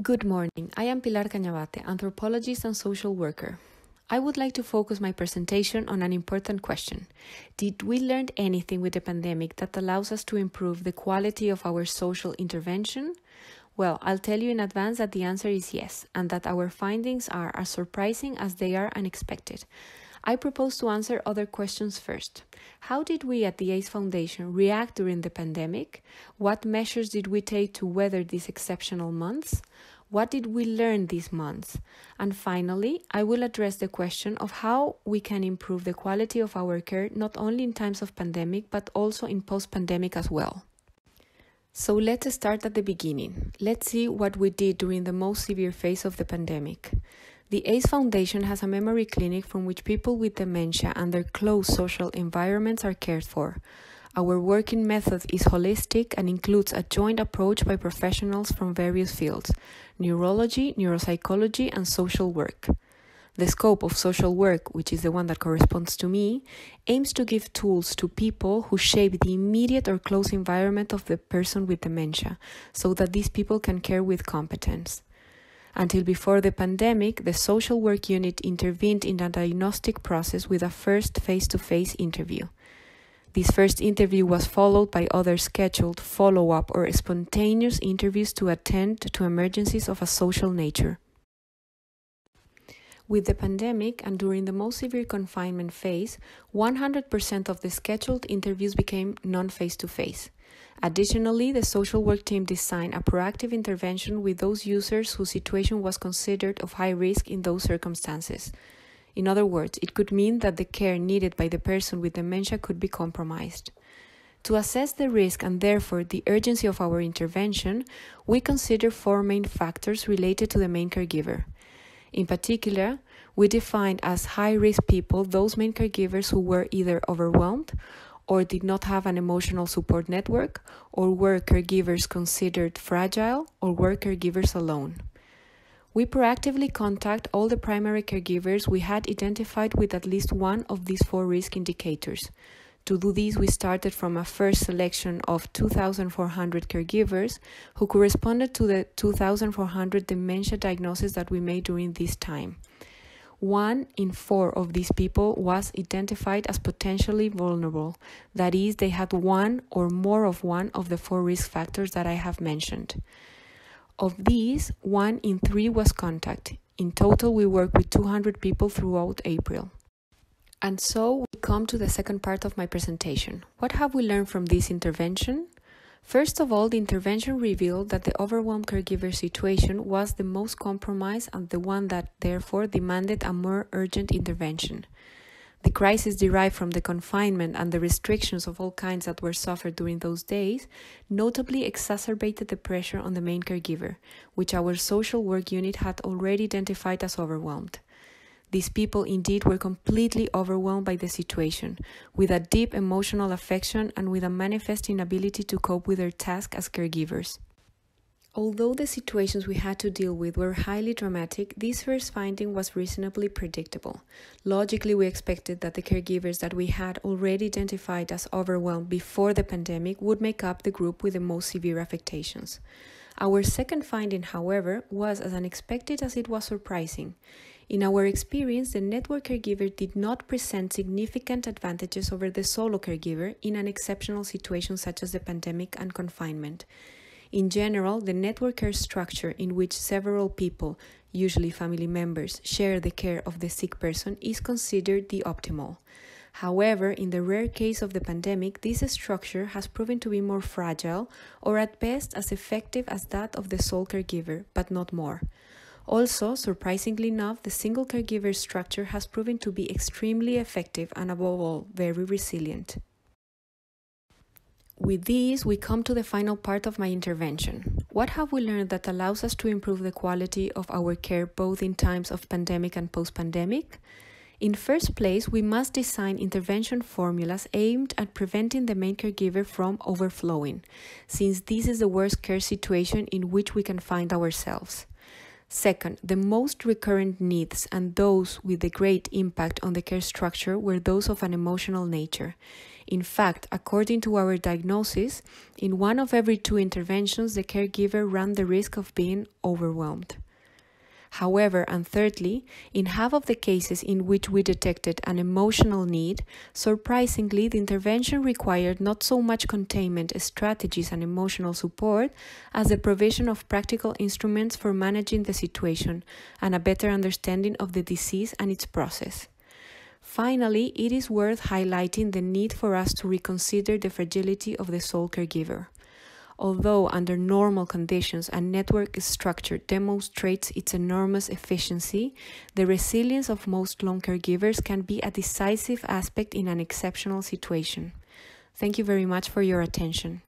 Good morning. I am Pilar Cañabate, anthropologist and social worker. I would like to focus my presentation on an important question. Did we learn anything with the pandemic that allows us to improve the quality of our social intervention? Well, I'll tell you in advance that the answer is yes, and that our findings are as surprising as they are unexpected. I propose to answer other questions first. How did we at the ACE Foundation react during the pandemic? What measures did we take to weather these exceptional months? What did we learn these months? And finally, I will address the question of how we can improve the quality of our care not only in times of pandemic, but also in post-pandemic as well. So let's start at the beginning. Let's see what we did during the most severe phase of the pandemic. The ACE Foundation has a memory clinic from which people with dementia and their close social environments are cared for. Our working method is holistic and includes a joint approach by professionals from various fields: neurology, neuropsychology, and social work. The scope of social work, which is the one that corresponds to me, aims to give tools to people who shape the immediate or close environment of the person with dementia, so that these people can care with competence. Until before the pandemic, the social work unit intervened in a diagnostic process with a first face-to-face interview. This first interview was followed by other scheduled follow-up or spontaneous interviews to attend to emergencies of a social nature. With the pandemic and during the most severe confinement phase, 100% of the scheduled interviews became non-face-to-face. Additionally, the social work team designed a proactive intervention with those users whose situation was considered of high risk in those circumstances. In other words, it could mean that the care needed by the person with dementia could be compromised. To assess the risk and therefore the urgency of our intervention, we consider four main factors related to the main caregiver. In particular, we defined as high-risk people those main caregivers who were either overwhelmed or did not have an emotional support network, or were caregivers considered fragile, or were caregivers alone. We proactively contact all the primary caregivers we had identified with at least one of these four risk indicators. To do this, we started from a first selection of 2,400 caregivers who corresponded to the 2,400 dementia diagnoses that we made during this time. 1 in 4 of these people was identified as potentially vulnerable. That is, they had one or more of one of the four risk factors that I have mentioned. Of these, 1 in 3 was contact. In total, we worked with 200 people throughout April. And so we come to the second part of my presentation. What have we learned from this intervention? First of all, the intervention revealed that the overwhelmed caregiver situation was the most compromised and the one that therefore demanded a more urgent intervention. The crisis derived from the confinement and the restrictions of all kinds that were suffered during those days notably exacerbated the pressure on the main caregiver, which our social work unit had already identified as overwhelmed. These people indeed were completely overwhelmed by the situation, with a deep emotional affection and with a manifest inability to cope with their task as caregivers. Although the situations we had to deal with were highly dramatic, this first finding was reasonably predictable. Logically, we expected that the caregivers that we had already identified as overwhelmed before the pandemic would make up the group with the most severe affectations. Our second finding, however, was as unexpected as it was surprising. In our experience, the network caregiver did not present significant advantages over the solo caregiver in an exceptional situation such as the pandemic and confinement. In general, the network care structure in which several people, usually family members, share the care of the sick person is considered the optimal. However, in the rare case of the pandemic, this structure has proven to be more fragile or at best as effective as that of the sole caregiver, but not more. Also, surprisingly enough, the single caregiver structure has proven to be extremely effective and above all, very resilient. With this, we come to the final part of my intervention. What have we learned that allows us to improve the quality of our care both in times of pandemic and post-pandemic? In first place, we must design intervention formulas aimed at preventing the main caregiver from overflowing, since this is the worst care situation in which we can find ourselves. Second, the most recurrent needs and those with a great impact on the care structure were those of an emotional nature. In fact, according to our diagnosis, in 1 of every 2 interventions, the caregiver ran the risk of being overwhelmed. However, and thirdly, in half of the cases in which we detected an emotional need, surprisingly, the intervention required not so much containment strategies and emotional support as the provision of practical instruments for managing the situation and a better understanding of the disease and its process. Finally, it is worth highlighting the need for us to reconsider the fragility of the sole caregiver. Although under normal conditions a network structure demonstrates its enormous efficiency, the resilience of most lone caregivers can be a decisive aspect in an exceptional situation. Thank you very much for your attention.